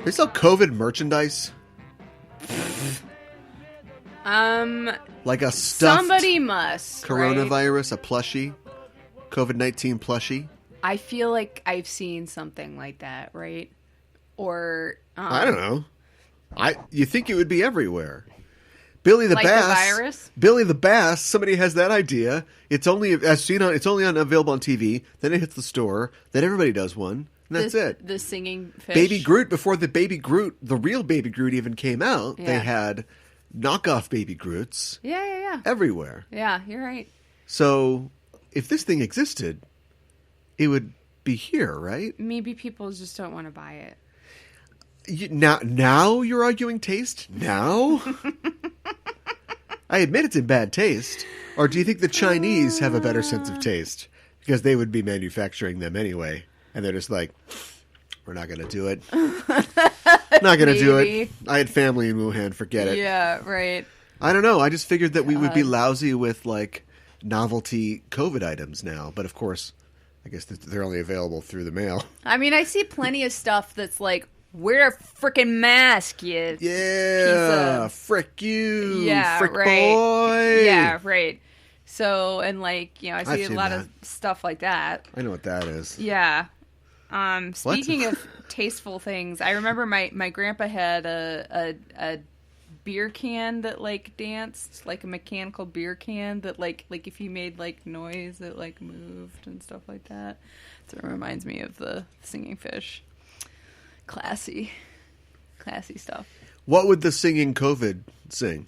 They sell COVID merchandise? Like a stuffed somebody must, coronavirus, right? a plushie, COVID-19 plushie. I feel like I've seen something like that, right? Or I don't know. You think it would be everywhere? Billy the like Bass. The virus? Billy the Bass. Somebody has that idea. It's only available on TV. Then it hits the store. Then everybody does one. And that's it. The singing fish. Baby Groot. Before the real Baby Groot even came out, they had knockoff Baby Groots. Yeah. Everywhere. Yeah, you're right. So if this thing existed, it would be here, right? Maybe people just don't want to buy it. Now you're arguing taste? Now? I admit it's in bad taste. Or do you think the Chinese have a better sense of taste? Because they would be manufacturing them anyway. And they're just like, we're not going to do it. Not going to do it. I had family in Wuhan. Forget it. Yeah, right. I don't know. I just figured that we would be lousy with, like, novelty COVID items now. But, of course, I guess they're only available through the mail. I mean, I see plenty of stuff that's like, wear a freaking mask, you yeah, frick you, yeah, frick right. boy. Yeah, right. So, and like, I see a lot of stuff like that. I know what that is. Yeah. Speaking of tasteful things, I remember my grandpa had a beer can that like danced, like a mechanical beer can that like if you made like noise, it like moved and stuff like that. So it reminds me of the singing fish. Classy stuff. What would the singing COVID sing?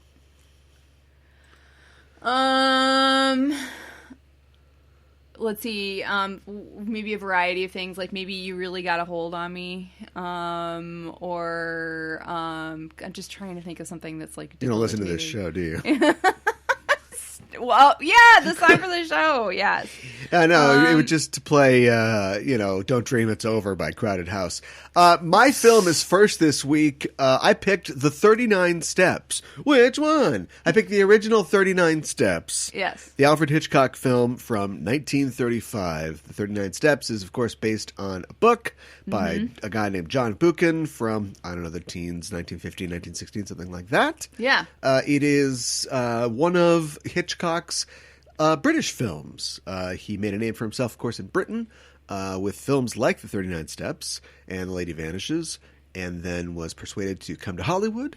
Let's see. Maybe a variety of things. Like maybe you really got a hold on me. Or I'm just trying to think of something that's like. You don't listen to this show, do you? Well, yeah, the song for the show, yes. No, it would just play, Don't Dream It's Over by Crowded House. My film is first this week. I picked The 39 Steps. Which one? I picked the original 39 Steps. Yes. The Alfred Hitchcock film from 1935. The 39 Steps is, of course, based on a book by a guy named John Buchan from, I don't know, the teens, 1915, 1916, something like that. Yeah. It is one of Hitchcock's British films. He made a name for himself, of course, in Britain with films like The 39 Steps and The Lady Vanishes, and then was persuaded to come to Hollywood,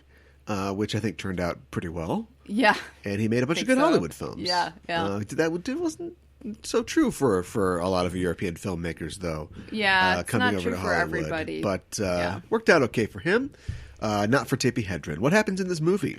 which I think turned out pretty well. Yeah. And he made a bunch of good Hollywood films. Yeah. That wasn't so true for a lot of European filmmakers, though. Yeah, it's coming not over true to for Hollywood. everybody. But worked out okay for him. Not for Tippi Hedren. What happens in this movie?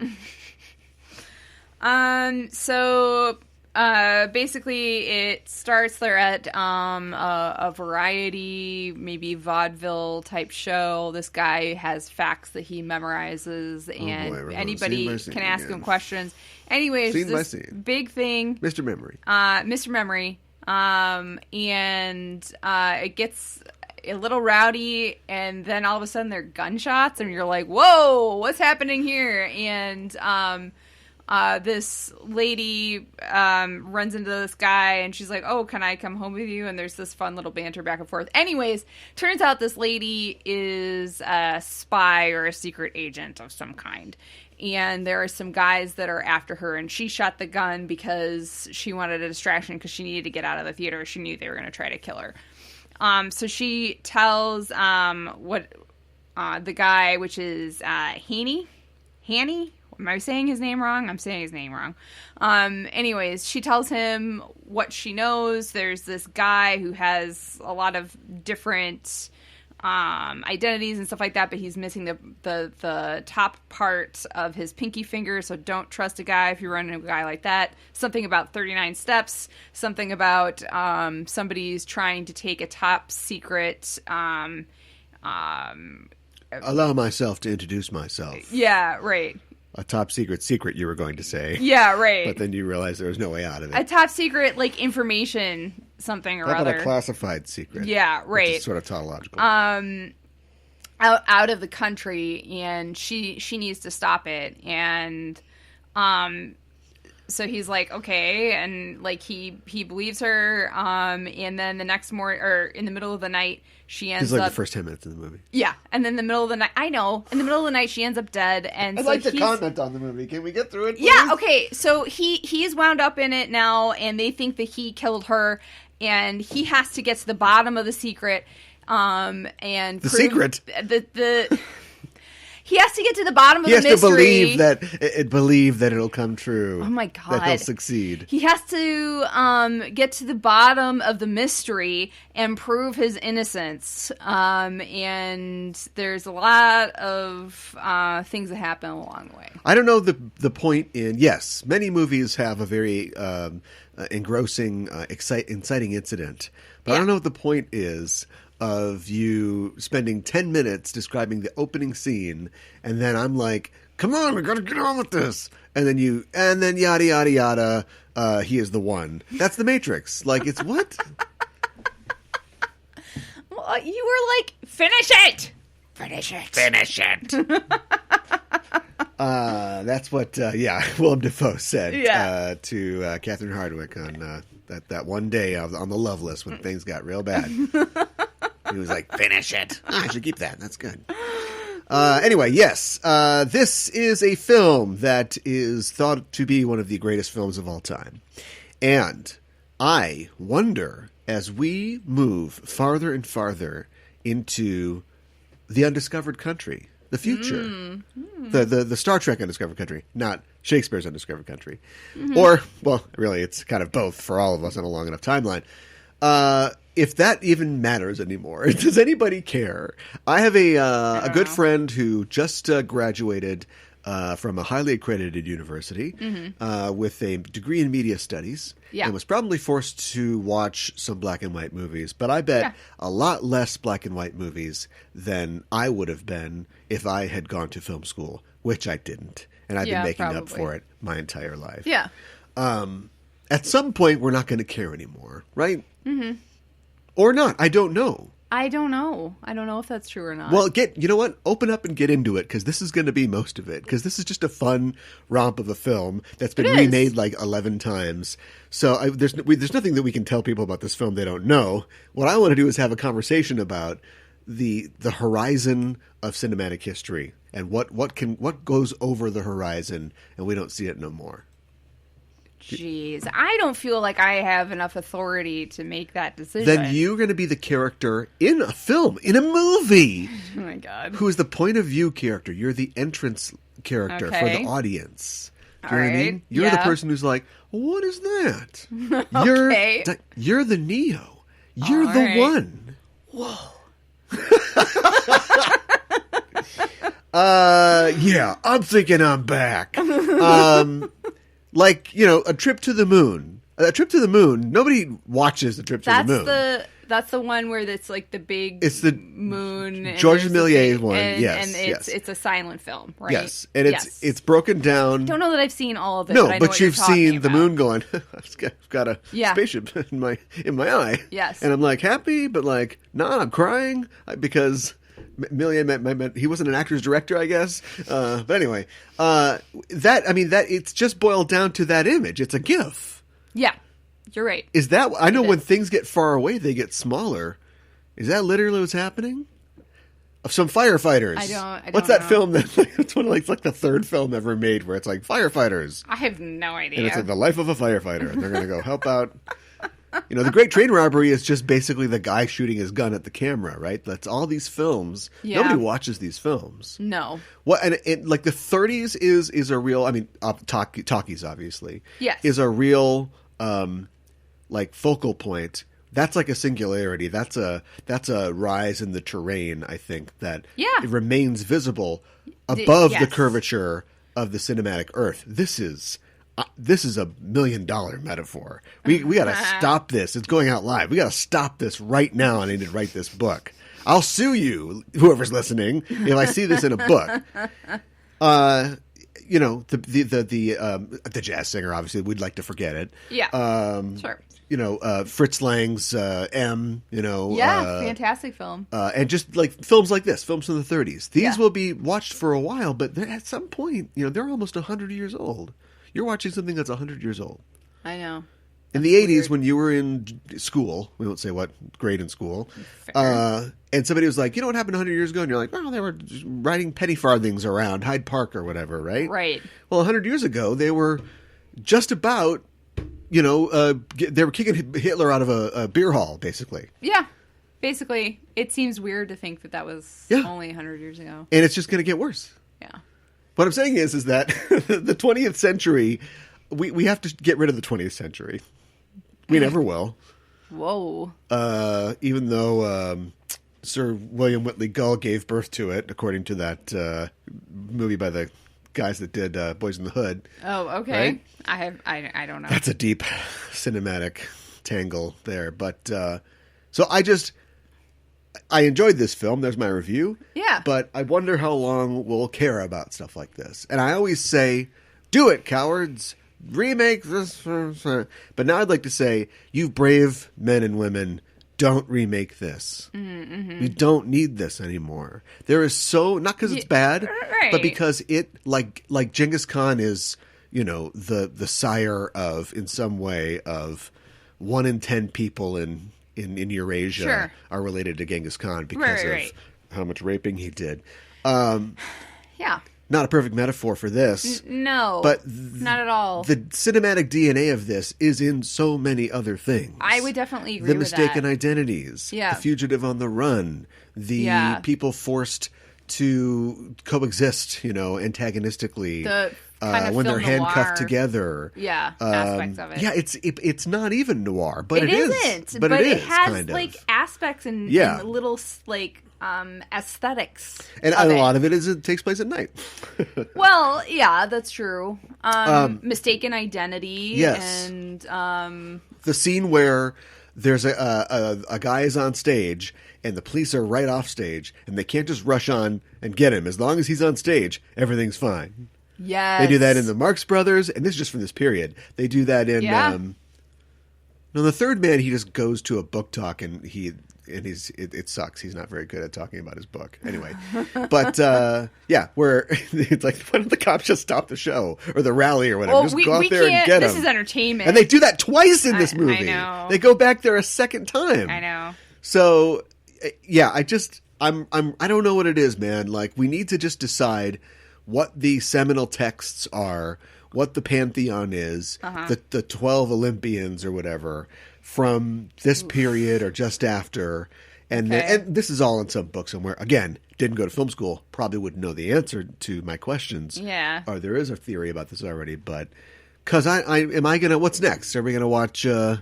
So basically it starts there at a variety, maybe vaudeville type show. This guy has facts that he memorizes, and anybody can ask him questions. Anyways, this big thing, Mr. Memory. Mr. Memory, and it gets a little rowdy, and then all of a sudden there are gunshots, and you're like, whoa, what's happening here? And this lady runs into this guy, and she's like, oh, can I come home with you? And there's this fun little banter back and forth. Anyways, turns out this lady is a spy or a secret agent of some kind. And there are some guys that are after her, and she shot the gun because she wanted a distraction because she needed to get out of the theater. She knew they were going to try to kill her. So she tells the guy, which is Hanny? Am I saying his name wrong? I'm saying his name wrong. Anyways, she tells him what she knows. There's this guy who has a lot of different identities and stuff like that, but he's missing the top part of his pinky finger, so don't trust a guy if you run into a guy like that. Something about 39 steps, something about somebody's trying to take a top secret allow myself to introduce myself. Yeah, right. A top secret, you were going to say. Yeah, right. But then you realized there was no way out of it. A top secret, like, information, something or How other. about a classified secret? Yeah, right. Which is sort of tautological. Out of the country, and she needs to stop it. And So he's like, okay, and like he believes her. And then the next morning, or in the middle of the night, she ends It's like up the first 10 minutes of the movie. Yeah, and then in the middle of the night, I know. In the middle of the night, she ends up dead, and I'd so like to he's- comment on the movie. Can we get through it, please? Yeah, okay. So he's wound up in it now, and they think that he killed her, and he has to get to the bottom of the secret. And The secret? The he has to get to the bottom of He the has to mystery. believe that it'll come true. Oh my That God. he'll succeed. He has to get to the bottom of the mystery and prove his innocence. And there's a lot of things that happen along the way. I don't know the point in... Yes, many movies have a very engrossing, inciting incident. But I don't know what the point is of you spending 10 minutes describing the opening scene, and then I'm like, come on, we gotta get on with this. And then yada, yada, yada, he is the one. That's the Matrix. Like, it's what? Well, you were like, finish it! Finish it! Finish it! That's what, Willem Dafoe said to Catherine Hardwicke on that one day on the Love List when things got real bad. He was like, finish it. I should keep that. That's good. Anyway, yes. This is a film that is thought to be one of the greatest films of all time. And I wonder, as we move farther and farther into the undiscovered country, the future, the Star Trek undiscovered country, not Shakespeare's undiscovered country. Or, well, really, it's kind of both for all of us on a long enough timeline. If that even matters anymore. Does anybody care? I have a good friend who just graduated from a highly accredited university with a degree in media studies and was probably forced to watch some black and white movies. But I bet a lot less black and white movies than I would have been if I had gone to film school, which I didn't. And I've been making up for it my entire life. Yeah. At some point, we're not going to care anymore, right? Mm-hmm. Or not. I don't know. I don't know if that's true or not. Well, you know what? Open up and get into it, because this is going to be most of it. Because this is just a fun romp of a film that's been remade like 11 times. So there's nothing that we can tell people about this film they don't know. What I want to do is have a conversation about the horizon of cinematic history and what goes over the horizon and we don't see it no more. Jeez, I don't feel like I have enough authority to make that decision. Then you're going to be the character in a film, in a movie. Oh my God. Who is the point of view character. You're the entrance character for the audience. Do you know what I mean? You're the person who's like, what is that? You're the Neo. You're the one. Whoa. I'm thinking I'm back. Like, a trip to the moon. A trip to the moon. Nobody watches the trip to the moon. That's the one where it's like the big moon. Georges Méliès one. Yes. And it's a silent film, right? Yes. And it's broken down. I don't know that I've seen all of it. No, but I know but what you've you're talking seen the about. moon going, I've got a spaceship in my eye. Yes. And I'm like happy, but like, I'm crying because Méliès, he wasn't an actor's director, I guess. But anyway, that it's just boiled down to that image. It's a GIF. Yeah, you're right. Is that? I know when things get far away, they get smaller. Is that literally what's happening? Of some firefighters. I don't What's that know. film that it's one of like the third film ever made where it's like firefighters. I have no idea. And it's like the life of a firefighter. And they're going to go help out. The Great Train Robbery is just basically the guy shooting his gun at the camera, right? That's all these films. Yeah. Nobody watches these films. No. Well, and like the 30s is a real. I mean, talkies obviously. Yes. Is a real like focal point. That's like a singularity. That's a rise in the terrain. I think that it remains visible above the curvature of the cinematic Earth. This is a $1 million metaphor. We got to stop this. It's going out live. We got to stop this right now. I need to write this book. I'll sue you, whoever's listening, if I see this in a book. The jazz singer, obviously, we'd like to forget it. Yeah. Sure. Fritz Lang's M. Fantastic film. And just like films like this, films from the 30s. These will be watched for a while, but at some point, they're almost 100 years old. You're watching something that's 100 years old. I know. In the 80s, when you were in school, we won't say what grade in school, and somebody was like, you know what happened 100 years ago? And you're like, well, they were just riding penny farthings around Hyde Park or whatever, right? Right. Well, 100 years ago, they were just about, they were kicking Hitler out of a beer hall, basically. Yeah. Basically, it seems weird to think that was only 100 years ago. And it's just going to get worse. Yeah. What I'm saying is that the 20th century, we have to get rid of the 20th century. We never will. Whoa. Even though Sir William Whitley Gull gave birth to it, according to that movie by the guys that did Boys in the Hood. Oh, okay. Right? I don't know. That's a deep cinematic tangle there. But so I enjoyed this film. There's my review. Yeah. But I wonder how long we'll care about stuff like this. And I always say, do it, cowards. Remake this. But now I'd like to say, you brave men and women, don't remake this. Mm-hmm. We don't need this anymore. There is not because it's bad, right. but because it, like Genghis Khan is, the sire of, in some way, of 1 in 10 people in Eurasia are related to Genghis Khan because of how much raping he did. Yeah. Not a perfect metaphor for this. No, but not at all. The cinematic DNA of this is in so many other things. I would definitely agree with with that. The mistaken identities. Yeah. The fugitive on the run. The people forced to coexist, antagonistically. The kind of when they're handcuffed noir. Together. Yeah, aspects of it. Yeah, it's not even noir, but it isn't. But it is, has kind of. Aspects and little aesthetics. And a lot of it takes place at night. Well, yeah, that's true. Mistaken identity. Yes. And the scene where there's a guy is on stage and the police are right off stage and they can't just rush on and get him. As long as he's on stage, everything's fine. Yes. They do that in the Marx Brothers, and this is just from this period. They do that in the Third Man. He just goes to a book talk and it sucks. He's not very good at talking about his book. Anyway, but where it's like, why don't the cops just stop the show or the rally or whatever? Well, just go out there and get him. This is entertainment, and they do that twice in this movie. I know. They go back there a second time. I know. So I don't know what it is, man. Like, we need to just decide what the seminal texts are, what the pantheon is, the 12 Olympians or whatever from this period or just after. And this is all in some book somewhere. Again, didn't go to film school, probably wouldn't know the answer to my questions. Yeah. Or there is a theory about this already, but because what's next? Are we going to watch The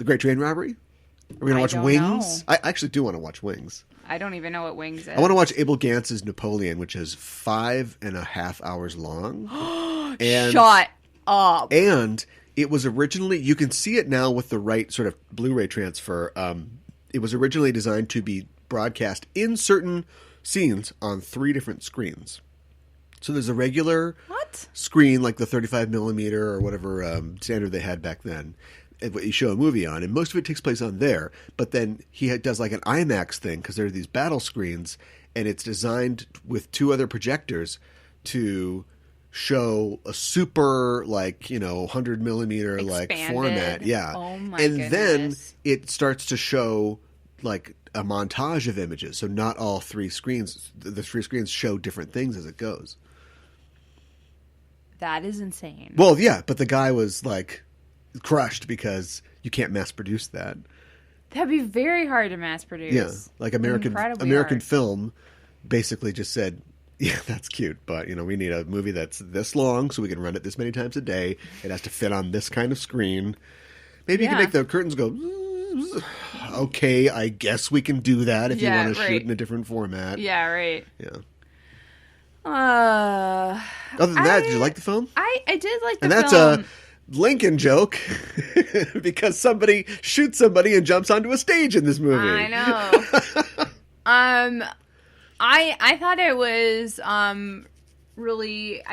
Great Train Robbery? Are we going to watch Wings? Know. I actually do want to watch Wings. I don't even know what Wings is. I want to watch Abel Gantz's Napoleon, which is 5.5 hours long. Shut up. And it was originally, you can see it now with the right sort of Blu-ray transfer. It was originally designed to be broadcast in certain scenes on 3 different screens. So there's a regular screen, like the 35 millimeter or whatever standard they had back then, what you show a movie on, and most of it takes place on there. But then he does like an IMAX thing because there are these battle screens, and it's designed with 2 other projectors to show a super 100 millimeter expanded format. Yeah. Oh my and goodness. Then it starts to show like a montage of images. So not all 3 screens. The 3 screens show different things as it goes. That is insane. Well, yeah, but the guy was like crushed because you can't mass produce that. That'd be very hard to mass produce. Yeah, like American hard. film basically just said, yeah, that's cute, but we need a movie that's this long so we can run it this many times a day. It has to fit on this kind of screen. Maybe you can make the curtains go, okay, I guess we can do that if you want to shoot in a different format. Yeah, right. Yeah. Other than that, did you like the film? I did like the film. And that's a Lincoln joke because somebody shoots somebody and jumps onto a stage in this movie. I know. I thought it was I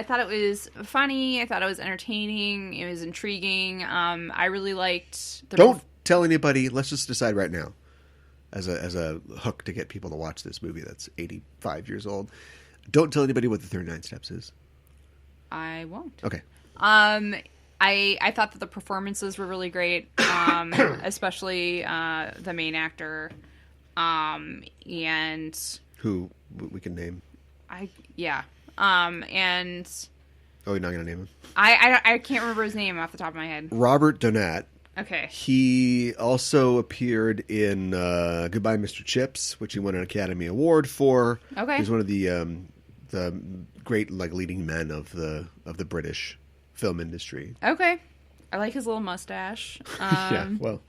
thought it was funny. I thought it was entertaining. It was intriguing. I really liked Don't tell anybody. Let's just decide right now as a hook to get people to watch this movie that's 85 years old. Don't tell anybody what the 39 Steps is. I won't. Okay. I thought that the performances were really great, especially the main actor, and who we can name. and Oh, you're not going to name him? I can't remember his name off the top of my head. Robert Donat. Okay. He also appeared in Goodbye, Mr. Chips, which he won an Academy Award for. Okay. He's one of the great leading men of the British film industry. Okay. I like his little mustache. Yeah, well.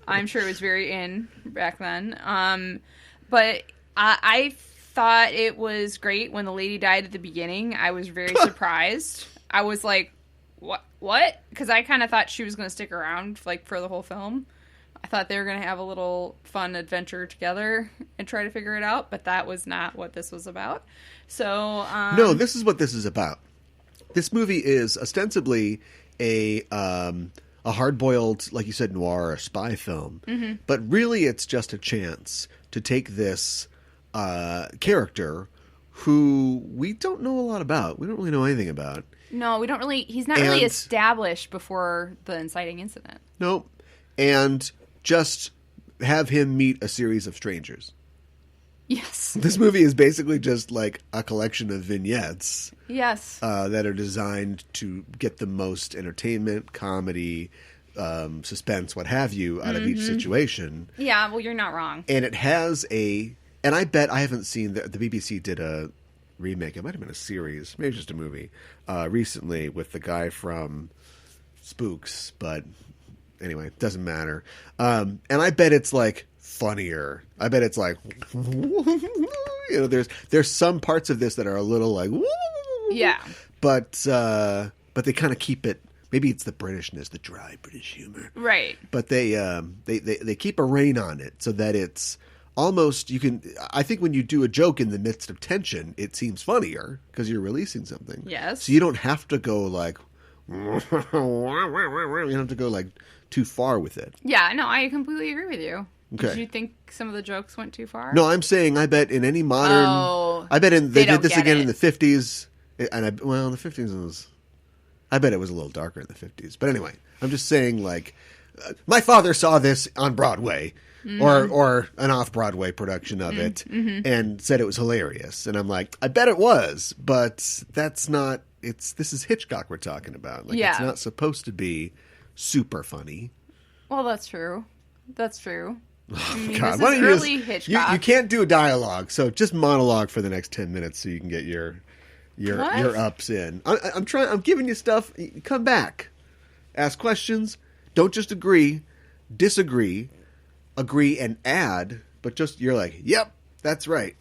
I'm sure it was very in back then. But I thought it was great when the lady died at the beginning. I was very surprised. I was like, what? Because I kind of thought she was going to stick around for the whole film. I thought they were going to have a little fun adventure together and try to figure it out, but that was not what this was about. So no, this is what this is about. This movie is ostensibly a hard-boiled, like you said, noir or spy film, but really it's just a chance to take this character who we don't know a lot about. We don't really know anything about. No, we don't really. He's not really established before the inciting incident. Nope. And just have him meet a series of strangers. Yes. This movie is basically just like a collection of vignettes. Yes. That are designed to get the most entertainment, comedy, suspense, what have you, out of each situation. Yeah, well, you're not wrong. And it has and I bet I haven't seen, the BBC did a remake, it might have been a series, maybe just a movie, recently with the guy from Spooks, but anyway, it doesn't matter. And I bet it's funnier. I bet it's there's some parts of this that are a little yeah, but they kind of keep it. Maybe it's the Britishness, the dry British humor, right? But they keep a rein on it so that it's almost, you can. I think when you do a joke in the midst of tension, it seems funnier because you're releasing something. Yes. So you don't have to go you don't have to go too far with it. Yeah. No, I completely agree with you. Okay. Did you think some of the jokes went too far? No, I'm saying I bet in any modern. I bet they did this again in the 50s, and the 50s was. I bet it was a little darker in the 50s. But anyway, I'm just saying, my father saw this on Broadway, or an off-Broadway production of it, and said it was hilarious. And I'm like, I bet it was, but that's not. This is Hitchcock we're talking about. It's not supposed to be super funny. Well, that's true. That's true. Oh, God, God. This is early Hitchcock. You can't do a dialogue, so just monologue for the next 10 minutes so you can get your ups in. I'm trying. I'm giving you stuff. Come back, ask questions. Don't just agree, disagree, agree and add. But just you're like, yep, that's right.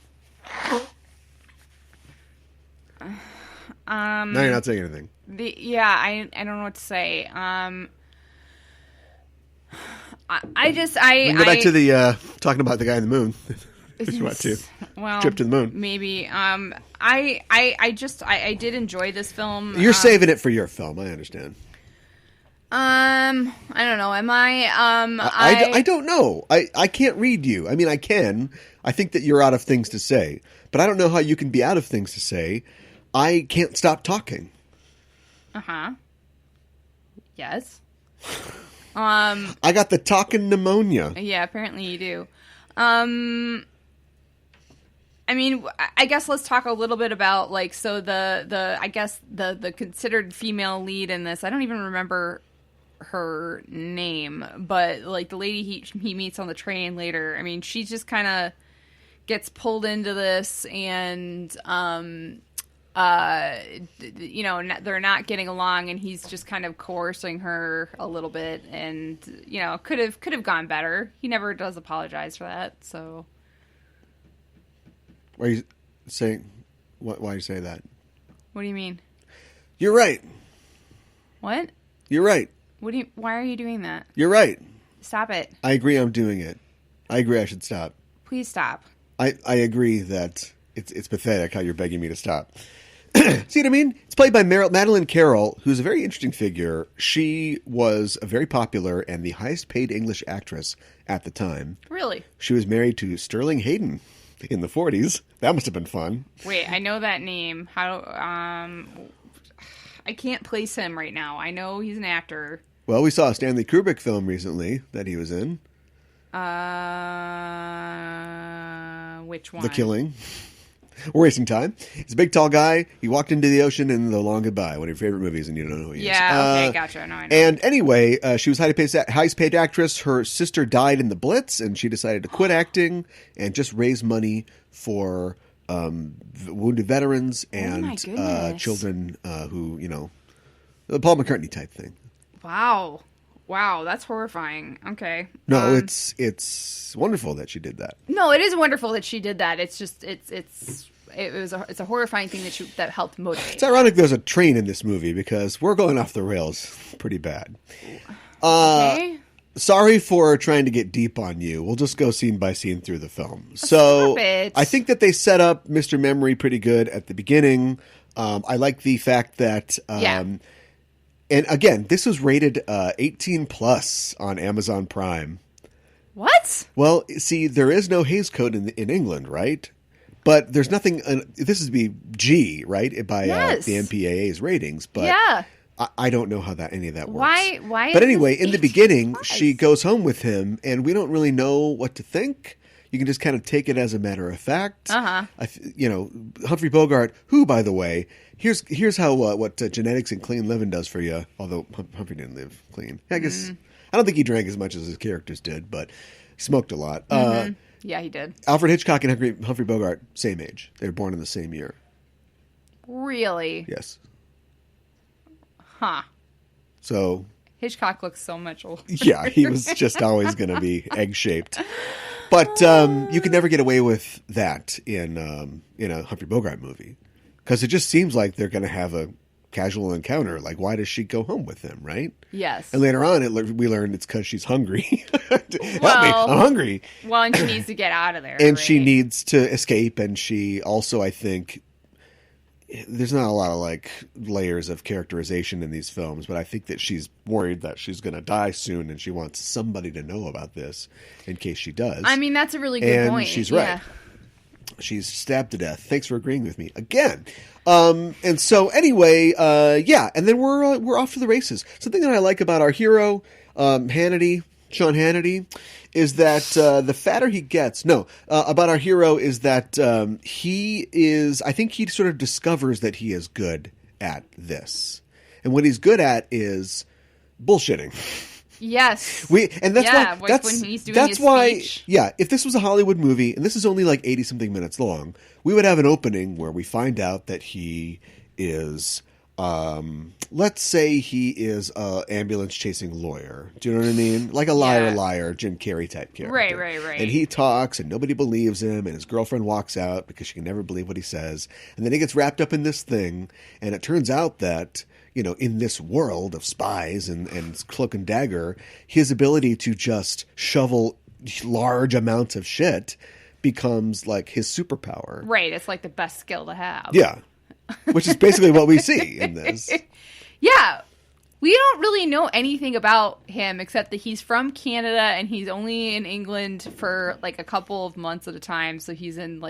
Now you're not saying anything. I don't know what to say. I we can go back to the talking about the guy in the moon. If you want to. Well, trip to the moon. Maybe. I did enjoy this film. You're saving it for your film. I understand. I don't know. Am I? I don't know. I can't read you. I mean, I can. I think that you're out of things to say, but I don't know how you can be out of things to say. I can't stop talking. Yes. I got the talking pneumonia. Yeah, apparently you do. I mean, I guess let's talk a little bit about the considered female lead in this. I don't even remember her name, but the lady he meets on the train later. I mean, she just kind of gets pulled into this, and they're not getting along, and he's just kind of coercing her a little bit, and could have gone better. He never does apologize for that. So, why are you saying? Why you say that? What do you mean? You're right. What? You're right. Why are you doing that? You're right. Stop it. I agree. I'm doing it. I agree. I should stop. Please stop. I agree that it's pathetic how you're begging me to stop. See what I mean? It's played by Madeline Carroll, who's a very interesting figure. She was a very popular and the highest paid English actress at the time. Really? She was married to Sterling Hayden in the 40s. That must have been fun. Wait, I know that name. How? I can't place him right now. I know he's an actor. Well, we saw a Stanley Kubrick film recently that he was in. Which one? The Killing. We're wasting time. He's a big, tall guy. He walked into the ocean in The Long Goodbye, one of your favorite movies, and you don't know who he is. Yeah, okay, gotcha. No, I know. And anyway, she was highest paid actress. Her sister died in the Blitz, and she decided to quit acting and just raise money for wounded veterans and children who, the Paul McCartney type thing. Wow, that's horrifying. Okay. No, it's wonderful that she did that. No, it is wonderful that she did that. It's just it's a horrifying thing that helped motivate. It's ironic there's a train in this movie because we're going off the rails pretty bad. Okay. Sorry for trying to get deep on you. We'll just go scene by scene through the film. So I think that they set up Mr. Memory pretty good at the beginning. I like the fact that and again, this was rated 18 plus on Amazon Prime. What? Well, see, there is no Hays Code in England, right? But there's nothing. This is be G, right? By the MPAA's ratings. But I don't know how any of that works. Why? But anyway, in the beginning, she goes home with him, and we don't really know what to think. You can just kind of take it as a matter of fact. Humphrey Bogart, who, by the way, here's how what genetics and clean living does for you. Although Humphrey didn't live clean, I guess. I don't think he drank as much as his characters did, but smoked a lot. Yeah, he did. Alfred Hitchcock and Humphrey Bogart, same age. They were born in the same year. Really? Yes. Huh. So Hitchcock looks so much older. Yeah, he was just always going to be egg-shaped. But you could never get away with that in a Humphrey Bogart movie. Because it just seems like they're going to have a casual encounter. Like, why does she go home with him, right? Yes. And later on, we learned it's because she's hungry. Help me, I'm hungry. Well, and she needs to get out of there. And she needs to escape. And she also, I think, there's not a lot of layers of characterization in these films, but I think that she's worried that she's going to die soon, and she wants somebody to know about this in case she does. I mean, that's a really good point. And she's right. Yeah. She's stabbed to death. Thanks for agreeing with me again. And so anyway, and then we're off to the races. Something that I like about our hero, Sean Hannity, is that the fatter he gets. About our hero is that I think he sort of discovers that he is good at this, and what he's good at is bullshitting. Yes. When he's doing his speech. Yeah, if this was a Hollywood movie, and this is only 80-something minutes long, we would have an opening where we find out that he is, let's say he is an ambulance-chasing lawyer. Do you know what I mean? Like a liar, Jim Carrey type character. Right. And he talks, and nobody believes him, and his girlfriend walks out because she can never believe what he says. And then he gets wrapped up in this thing, and it turns out that in this world of spies and cloak and dagger, his ability to just shovel large amounts of shit becomes his superpower. Right. It's the best skill to have. Yeah. Which is basically what we see in this. Yeah. We don't really know anything about him except that he's from Canada and he's only in England for a couple of months at a time. So he's in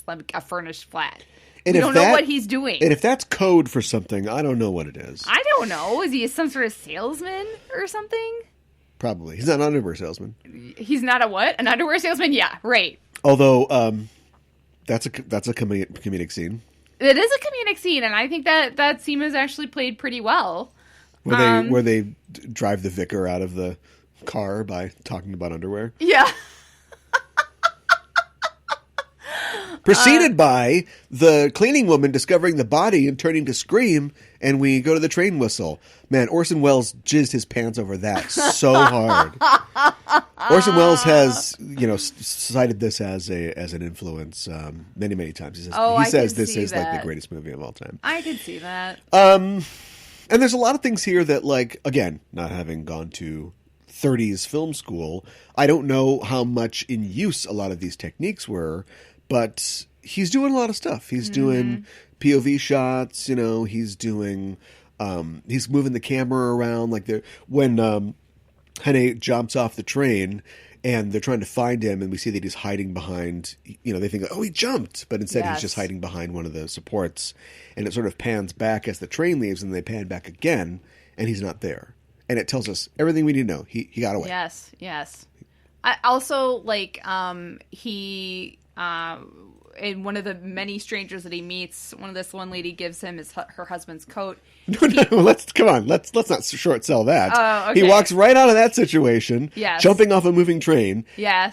a furnished flat. And we don't know what he's doing. And if that's code for something, I don't know what it is. I don't know. Is he some sort of salesman or something? Probably. He's not an underwear salesman. He's not a what? An underwear salesman? Yeah, right. Although, that's a comedic scene. It is a comedic scene, and I think that scene is actually played pretty well. Where they drive the vicar out of the car by talking about underwear? Yeah. Preceded by the cleaning woman discovering the body and turning to scream, and we go to the train whistle. Man, Orson Welles jizzed his pants over that so hard. Orson Welles has, cited this as an influence many, many times. He says this is the greatest movie of all time. I could see that. And there's a lot of things here that, again, not having gone to 30s film school, I don't know how much in use a lot of these techniques were. But he's doing a lot of stuff. He's doing POV shots, he's doing, he's moving the camera around when Hannay jumps off the train, and they're trying to find him, and we see that he's hiding behind, they think, oh, he jumped, but instead he's just hiding behind one of the supports, and it sort of pans back as the train leaves, and they pan back again, and he's not there. And it tells us everything we need to know. He got away. Yes. I also, he... and one of the many strangers that he meets, one lady gives him her husband's coat. No, let's not short sell that. Oh, okay. He walks right out of that situation, jumping off a moving train,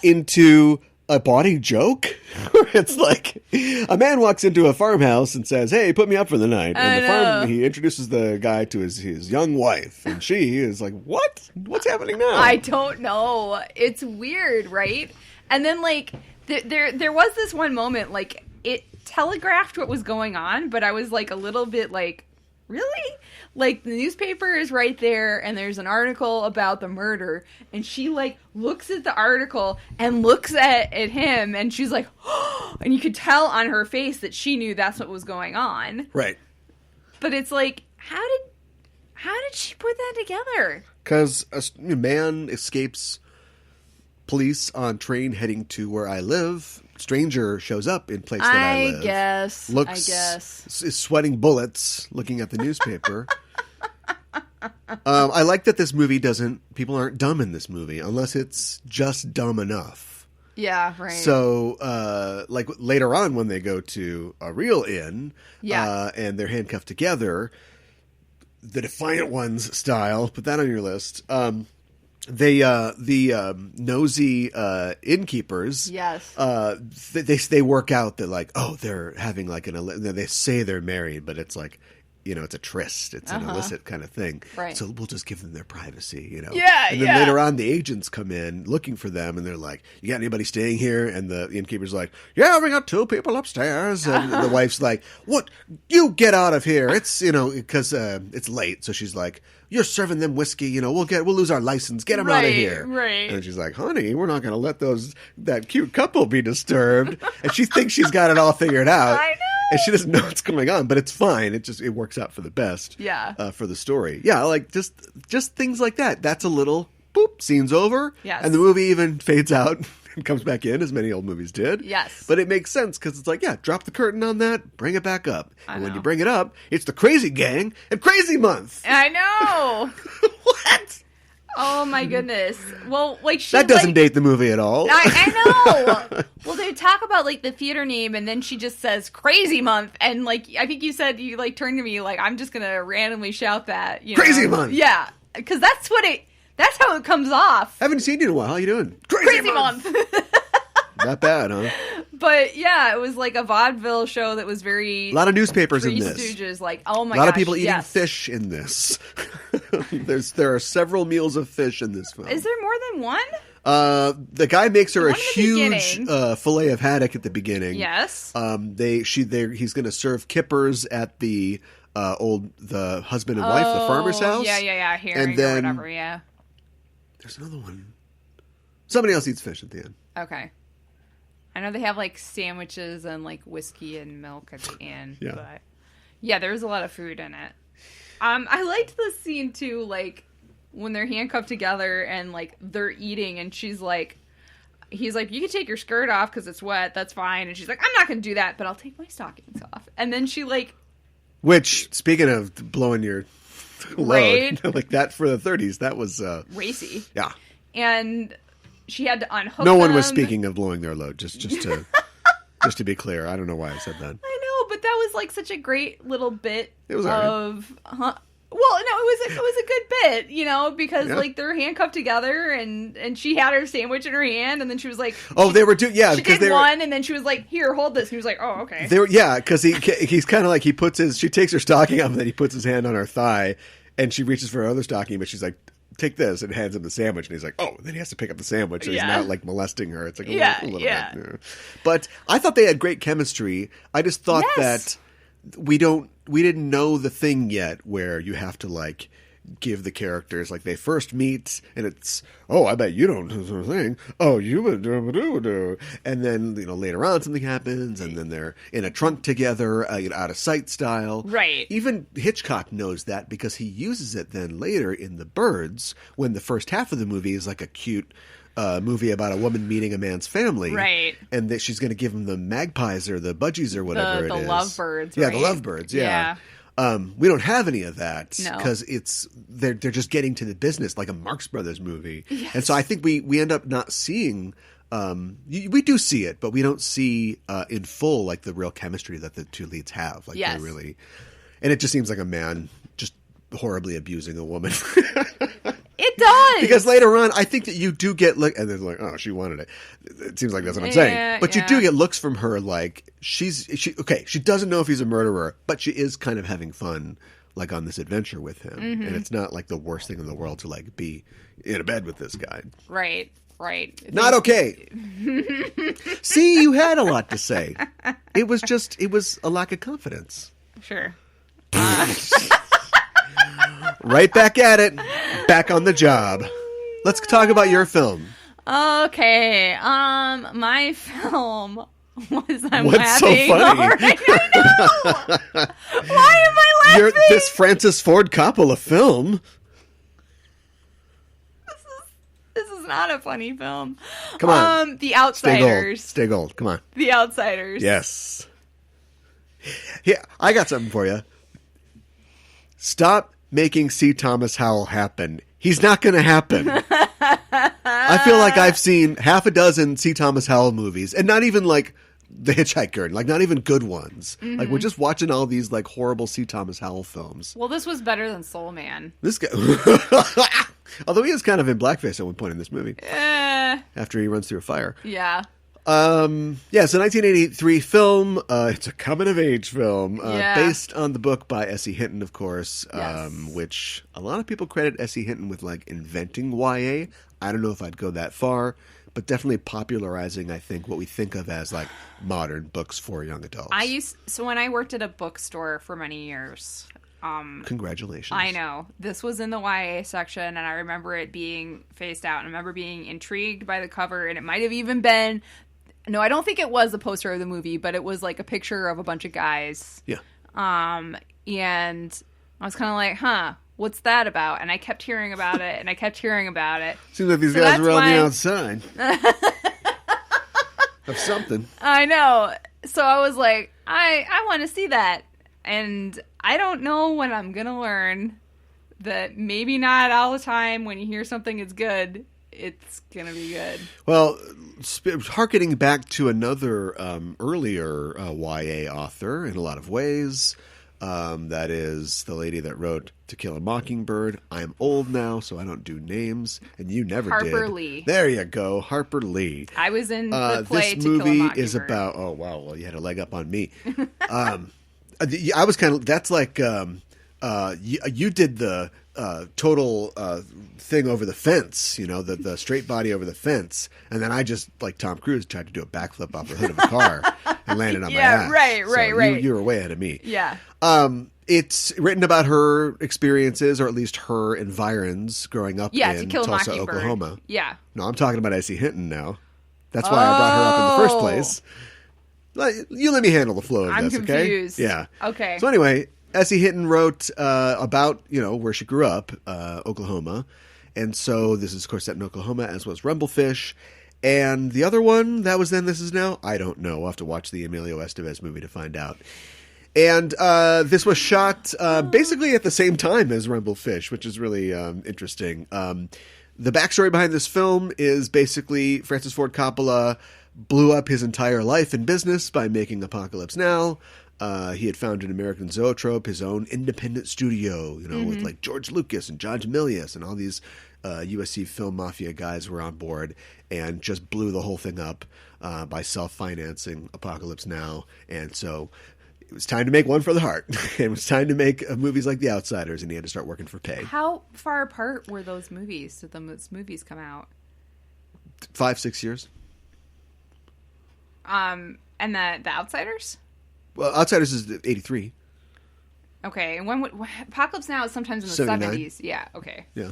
into a bawdy joke. Where it's like a man walks into a farmhouse and says, "Hey, put me up for the night." And he introduces the guy to his young wife, and she is like, "What? What's happening now?" I don't know. It's weird, right? And then There was this one moment, it telegraphed what was going on, but I was, a little bit really? The newspaper is right there, and there's an article about the murder, and she, looks at the article and looks at him, and she's like, oh, and you could tell on her face that she knew that's what was going on. Right. But it's how did she put that together? Because a man escapes police on train heading to where I live. Stranger shows up in place that I live. I guess. Is sweating bullets looking at the newspaper. I like that this movie people aren't dumb in this movie unless it's just dumb enough. Yeah, right. So, later on when they go to a real inn, and they're handcuffed together, the Defiant Ones style, put that on your list, the nosy innkeepers, they work out that they're having they say they're married, but it's it's a tryst, it's an illicit kind of thing, right? So we'll just give them their privacy, and then later on the agents come in looking for them, and they're like, "You got anybody staying here?" And the innkeeper's like, "Yeah, we got 2 people upstairs." And the wife's like, "What? You get out of here!" It's because it's late, so she's like, "You're serving them whiskey, we'll lose our license. Get them out of here." Right. And she's like, "Honey, we're not going to let that cute couple be disturbed." And she thinks she's got it all figured out. I know. And she doesn't know what's going on, but it's fine. It works out for the best. Yeah. For the story. Yeah, just things like that. That's a little boop, scene's over. Yes. And the movie even fades out and comes back in, as many old movies did. Yes. But it makes sense because it's drop the curtain on that, bring it back up. And when you bring it up, it's the Crazy Gang and Crazy Month. I know. What? Oh my goodness. Well, that doesn't date the movie at all. I know. Well, they talk about the theater name, and then she just says Crazy Month, and I think you said you turned to me I'm just gonna randomly shout that. Crazy Month. Yeah, because that's how it comes off. Haven't seen you in a while. How you doing? Crazy Month. Not bad, huh? But yeah, it was a vaudeville show that was very... A lot of newspapers in this. Stooges, oh my gosh, a lot of people eating fish in this. There are several meals of fish in this film. Is there more than one? The guy makes her a huge fillet of haddock at the beginning. Yes. He's going to serve kippers at the husband and wife, the farmer's house. Yeah. Hearing or whatever, yeah. There's another one. Somebody else eats fish at the end. Okay. I know they have sandwiches and whiskey and milk at the end. Yeah. But yeah, there's a lot of food in it. I liked the scene too, when they're handcuffed together and they're eating, and he's like, "You can take your skirt off because it's wet. That's fine." And she's like, "I'm not going to do that, but I'll take my stockings off." And then she which, speaking of blowing your load, right? that for the 30s, that was racy. Yeah. And she had to unhook No one them. was speaking of blowing their load, just to be clear. I don't know why I said that. I know, but that was such a great little bit of well, no, it was a good bit, because they're handcuffed together, and she had her sandwich in her hand, and then she was like, "Oh, they were doing she did one, and then she was like, here, hold this." And he was like, "Oh, okay." Because he's kind of she takes her stocking off, and then he puts his hand on her thigh, and she reaches for her other stocking, but she's like, "Take this," and hands him the sandwich, and he's like, "Oh," and then he has to pick up the sandwich, so he's not molesting her. It's a little bit. But I thought they had great chemistry. I just thought that we didn't know the thing yet where you have to give the characters they first meet, and it's, "Oh, I bet you don't do sort of thing. Oh, you would do," and then later on something happens, and then they're in a trunk together, out of sight style. Right. Even Hitchcock knows that because he uses it then later in The Birds, when the first half of the movie is a cute movie about a woman meeting a man's family. Right. And that she's going to give him the magpies or the budgies or whatever it is. The lovebirds, Yeah, right? the lovebirds, yeah. We don't have any of that because they're just getting to the business like a Marx Brothers movie. Yes. And so I think we end up not seeing we do see it, but we don't see in full like the real chemistry that the two leads have. Like they really, and it just seems like a man just horribly abusing a woman. It does. Because later on, I think that you do get look, and they're like, "Oh, she wanted it." It seems like that's what I'm saying. But you do get looks from her, like she doesn't know if he's a murderer, but she is kind of having fun, like on this adventure with him, and it's not like the worst thing in the world to like be in a bed with this guy. Right. Not okay. See, you had a lot to say. It was a lack of confidence. Sure. Right back at it. Back on the job. Let's talk about your film. Okay. My film was I'm What's laughing. so funny? Right? I know. Why am I laughing? This Francis Ford Coppola film. This is not a funny film. Come on. The Outsiders. Stay gold. Come on. The Outsiders. Yes. Yeah, I got something for you. Stop making C. Thomas Howell happen. He's not going to happen. I feel like I've seen half a dozen C. Thomas Howell movies, and not even like The Hitchhiker, like not even good ones. Like we're just watching all these like horrible C. Thomas Howell films. Well, this was better than Soul Man. This guy, although he is kind of in blackface at one point in this movie, after he runs through a fire. Yeah. It's a 1983 film. It's a coming-of-age film Yeah. based on the book by S.E. Hinton, of course, Yes. which a lot of people credit S.E. Hinton with like inventing YA. I don't know if I'd go that far, but definitely popularizing, I think, what we think of as like modern books for young adults. So when I worked at a bookstore for many years, Congratulations. I know. This was in the YA section, and I remember it being phased out. And I remember being intrigued by the cover, and it might have even been... No, I don't think it was a poster of the movie, but it was like a picture of a bunch of guys. Yeah. And I was kind of like, huh, what's that about? And I kept hearing about it, and I kept hearing about it. Seems like these guys were on the outside of something. I know. So I was like, I want to see that. And I don't know when I'm going to learn that maybe not all the time when you hear something is good, it's going to be good. Well, harkening back to another earlier YA author in a lot of ways, that is the lady that wrote To Kill a Mockingbird. I'm old now, so I don't do names, and you never did. Harper Lee. There you go, Harper Lee. I was in the play this To Kill a movie Mockingbird. is about... Oh, wow, well, you had a leg up on me. I was kind of... That's like... you did the... total thing over the fence, the straight body over the fence, and then I just, like Tom Cruise, tried to do a backflip off the hood of a car and landed on my ass. Right. You were way ahead of me. Yeah. It's written about her experiences, or at least her environs, growing up in To Kill a Tulsa, Mockingbird. Oklahoma. Yeah. No, I'm talking about S.E. Hinton now. That's why I brought her up in the first place. You let me handle the flow of I'm this, confused. okay? Yeah. Okay. So anyway... S.E. Hinton wrote about, where she grew up, Oklahoma. And so this is, of course, set in Oklahoma, as was Rumblefish. And the other one, that was Then, This Is Now? I don't know. We'll have to watch the Emilio Estevez movie to find out. And this was shot basically at the same time as Rumblefish, which is really interesting. The backstory behind this film is basically Francis Ford Coppola blew up his entire life and business by making Apocalypse Now. He had founded American Zoetrope, his own independent studio, with like George Lucas and John Milius and all these USC film mafia guys were on board, and just blew the whole thing up by self-financing Apocalypse Now. And so it was time to make one for the heart. It was time to make movies like The Outsiders, and he had to start working for pay. How far apart were those movies? Did those movies come out? 5-6 years. And the Outsiders? Well, Outsiders is 83. Okay, and when Apocalypse Now is sometimes in the 79. 70s. Yeah, okay. Yeah.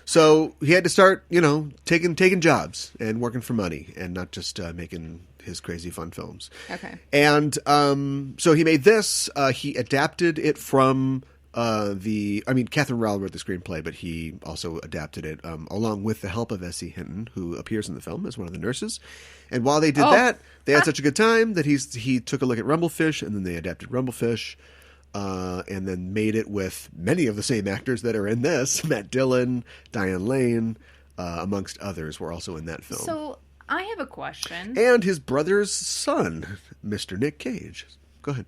So he had to start, taking jobs and working for money, and not just making his crazy fun films. Okay. And so he made this. He adapted it from Catherine Rowell wrote the screenplay, but he also adapted it along with the help of S.E. Hinton, who appears in the film as one of the nurses. And while they did that, they had such a good time that he took a look at Rumblefish, and then they adapted Rumblefish, and then made it with many of the same actors that are in this. Matt Dillon, Diane Lane, amongst others, were also in that film. So I have a question. And his brother's son, Mr. Nick Cage. Go ahead.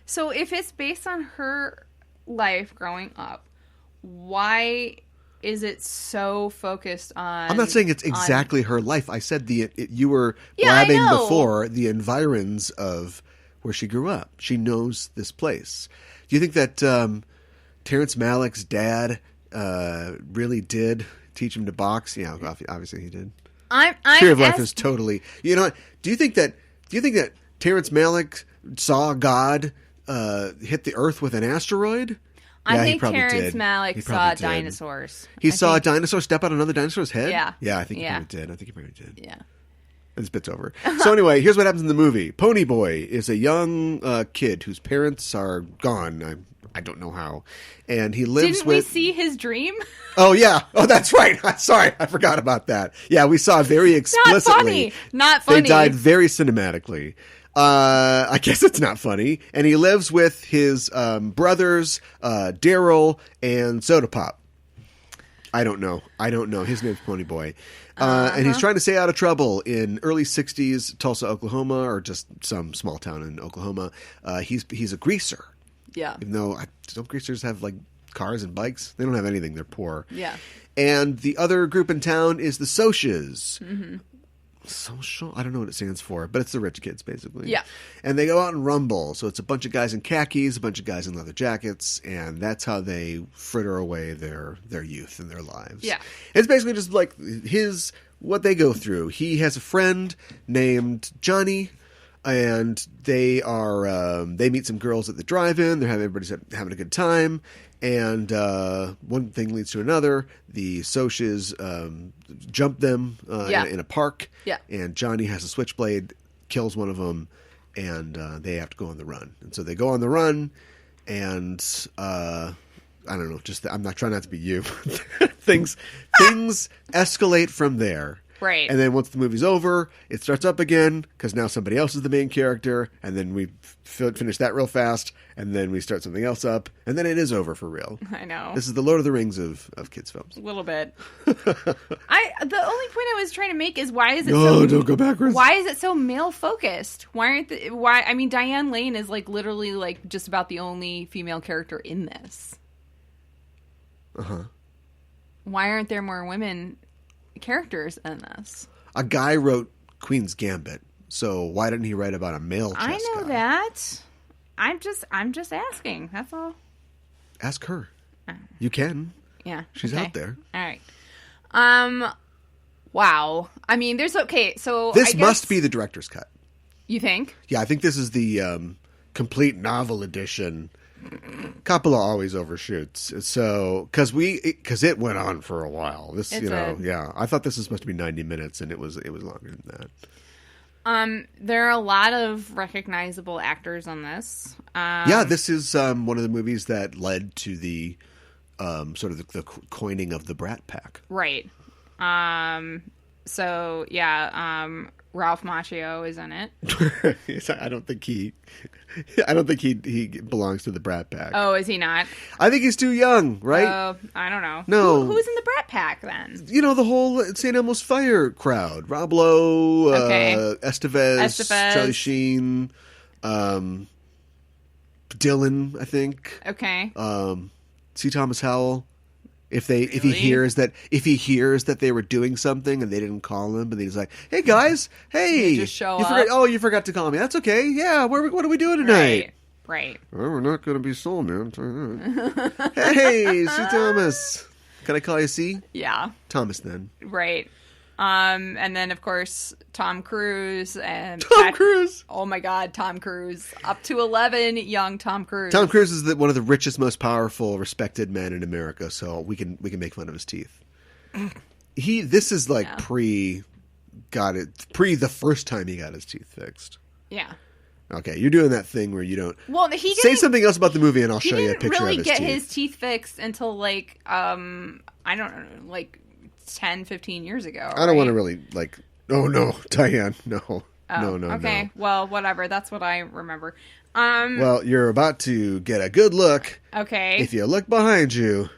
So if it's based on her life growing up, why is it so focused on... I'm not saying it's exactly her life. I said you were blabbing before the environs of where she grew up. She knows this place. Do you think that Terrence Malick's dad really did teach him to box? Yeah, obviously he did. Tree of Life is totally... You know what? Do you think that Terrence Malick saw God hit the Earth with an asteroid? I think Terrence Malick saw dinosaurs. He saw a dinosaur step out another dinosaur's head? Yeah. Yeah, I think he probably did. Yeah. This bit's over. So anyway, here's what happens in the movie. Pony Boy is a young kid whose parents are gone. I don't know how. And he lives Didn't we see his dream? Oh, yeah. Oh, that's right. Sorry, I forgot about that. Yeah, we saw very explicitly. Not funny. They died very cinematically. I guess it's not funny. And he lives with his brothers, Daryl and Soda Pop. I don't know. His name's Pony Boy. And he's trying to stay out of trouble in early 60s Tulsa, Oklahoma, or just some small town in Oklahoma. He's a greaser. Yeah. Even though don't greasers have like cars and bikes? They don't have anything. They're poor. Yeah. And the other group in town is the Socias. Mm-hmm. Social? I don't know what it stands for, but it's the rich kids, basically. Yeah. And they go out and rumble. So it's a bunch of guys in khakis, a bunch of guys in leather jackets, and that's how they fritter away their youth and their lives. Yeah. It's basically just like what they go through. He has a friend named Johnny, and they meet some girls at the drive-in. Everybody's having a good time. And one thing leads to another. The Socias jump them in a park. Yeah. And Johnny has a switchblade, kills one of them, and they have to go on the run. And so they go on the run, and I don't know. I'm not trying not to be you. things escalate from there. Right. And then once the movie's over, it starts up again because now somebody else is the main character, and then we finish that real fast, and then we start something else up, and then it is over for real. I know. This is the Lord of the Rings of kids' films. A little bit. The only point I was trying to make is why is it don't go backwards. Why is it so male focused? Diane Lane is like literally like just about the only female character in this. Uh-huh. Why aren't there more women characters in this? A guy wrote Queen's Gambit, so why didn't he write about a male chess I know guy? that. I'm just asking. That's all. Ask her. You can. Yeah. She's out there. All right. Wow. I mean, so this must be the director's cut. You think? Yeah, I think this is the complete novel edition. Coppola always overshoots, so because it went on for a while. I thought this was supposed to be 90 minutes, and it was longer than that. There are a lot of recognizable actors on this. This is one of the movies that led to the sort of the coining of the Brat Pack. Right. Ralph Macchio is in it. I don't think he belongs to the Brat Pack. Oh, is he not? I think he's too young, right? I don't know. No. Who's in the Brat Pack then? You know, the whole St. Elmo's Fire crowd. Rob Lowe, Estevez, Charlie Sheen, Dylan, I think. Okay. C. Thomas Howell. If he hears that they were doing something and they didn't call him, but he's like, "Hey guys, hey, just show up. You forgot to call me. That's okay. Yeah, what are we doing tonight? Right. Well, we're not going to be Soul Man. I'll tell you that. Hey, C. Thomas. Can I call you C? Yeah. Thomas then. Right. And then of course Tom Cruise and Cruise. Oh my God, Tom Cruise, up to 11, young Tom Cruise. Tom Cruise is one of the richest, most powerful, respected men in America. So we can make fun of his teeth. This is like pre the first time he got his teeth fixed. Yeah. Okay, you're doing that thing where you don't say didn't something else about the movie, and I'll show you a didn't picture really of his get teeth. his teeth fixed until like I don't know, like 10, 15 years ago. I don't want to really like. Oh no, Diane, no. Oh, No. Okay, well, whatever. That's what I remember. Well, you're about to get a good look. Okay. If you look behind you.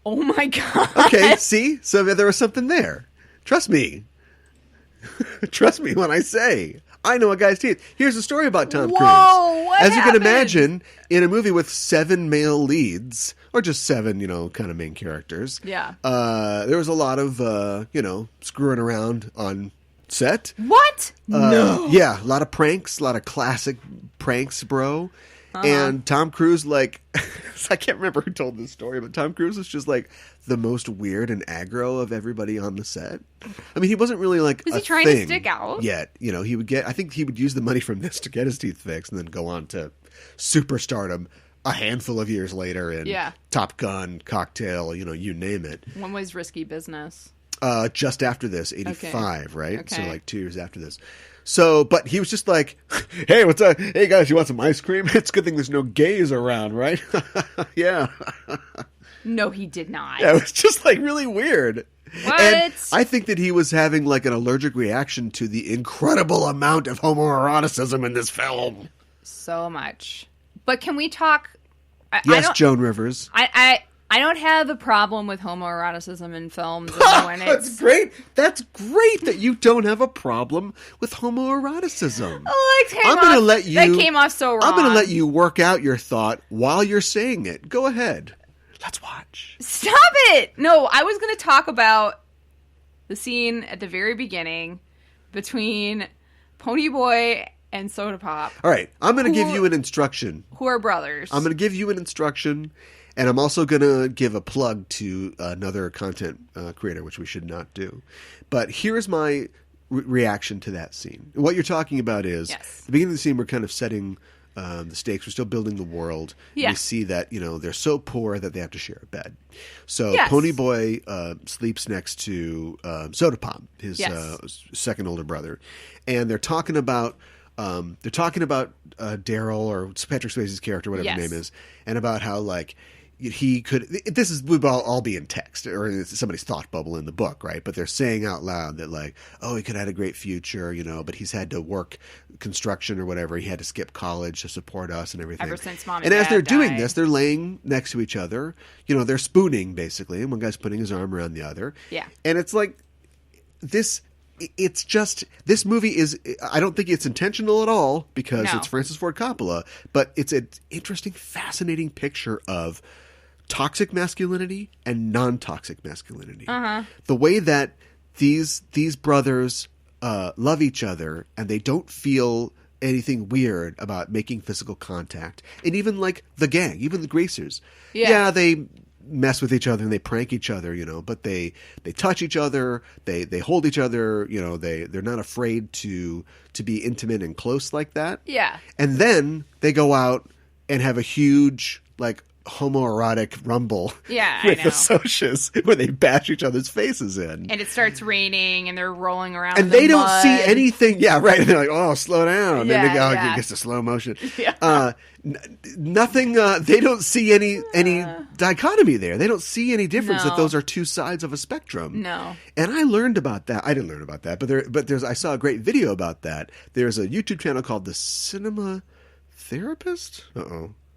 Oh my god. Okay, see? So there was something there. Trust me. Trust me when I say. I know a guy's teeth. Here's a story about Tom Cruise. What As you can happened? imagine, in a movie with 7 male leads, or just 7, kind of main characters. Yeah. There was a lot of, screwing around on set. What? No. Yeah, a lot of pranks, a lot of classic pranks, bro. And Tom Cruise, like, I can't remember who told this story, but Tom Cruise was just like the most weird and aggro of everybody on the set. I mean, he wasn't really like Was a he trying thing to stick out? yet. He would I think he would use the money from this to get his teeth fixed and then go on to superstardom a handful of years later in Top Gun, Cocktail, you name it. When was Risky Business? Just after this, 85, right? Okay. So like 2 years after this. So, but he was just like, hey, what's up? Hey guys, you want some ice cream? It's a good thing there's no gays around, right? Yeah. No, he did not. Yeah, it was just like really weird. What? And I think that he was having like an allergic reaction to the incredible amount of homoeroticism in this film. So much. But can we talk? Yes, Joan Rivers. I don't have a problem with homoeroticism in films. When it's... That's great. That's great that you don't have a problem with homoeroticism. That came off so wrong. I'm going to let you work out your thought while you're saying it. Go ahead. Let's watch. Stop it! No, I was going to talk about the scene at the very beginning between Ponyboy and Soda Pop. All right. I'm going to give you an instruction. Who are brothers. I'm going to give you an instruction. And I'm also going to give a plug to another content creator, which we should not do. But here's my reaction to that scene. What you're talking about is, the beginning of the scene, we're kind of setting the stakes. We're still building the world. Yeah. We see that, they're so poor that they have to share a bed. So Ponyboy sleeps next to Soda Pop, his second older brother. And they're talking about Daryl, or Patrick Swayze's character, whatever his name is, and about how, like, he could. Would all be in text or in somebody's thought bubble in the book, right? But they're saying out loud that, like, oh, he could have had a great future, but he's had to work construction or whatever. He had to skip college to support us and everything. Ever since Mom and Dad as they're doing died. this, they're laying next to each other. They're spooning basically, and one guy's putting his arm around the other. Yeah, and it's like this. It's just, this movie is, I don't think it's intentional at all because it's Francis Ford Coppola, but it's an interesting, fascinating picture of toxic masculinity and non-toxic masculinity. The way that these brothers love each other and they don't feel anything weird about making physical contact. And even like the gang, even the Gracers. Yeah, they mess with each other and they prank each other, but they touch each other, they hold each other, they're not afraid to be intimate and close like that. Yeah. And then they go out and have a huge, like, homoerotic rumble with the Socias where they bash each other's faces in. And it starts raining and they're rolling around and in the they don't mud. see anything. Yeah, right. And they're like, oh, slow down. Yeah, and they go, yeah. it gets to slow motion. Yeah. Nothing, they don't see any dichotomy there. They don't see any difference that those are two sides of a spectrum. No. And I learned about that. I didn't learn about that, but I saw a great video about that. There's a YouTube channel called The Cinema Therapist.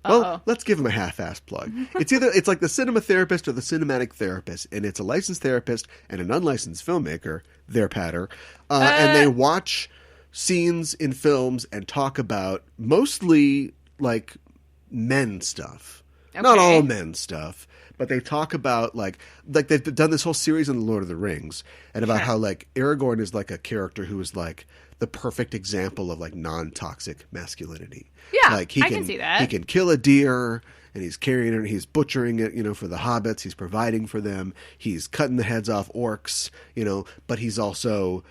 Well, let's give him a half-assed plug. It's like the cinema therapist or the cinematic therapist, and it's a licensed therapist and an unlicensed filmmaker, their patter, and they watch scenes in films and talk about mostly like men stuff. Okay. Not all men stuff, but they talk about like they've done this whole series on The Lord of the Rings and about how like Aragorn is like a character who is like the perfect example of like non-toxic masculinity. Yeah, like I can see that. He can kill a deer and he's carrying it, he's butchering it, for the hobbits, he's providing for them, he's cutting the heads off orcs, but he's also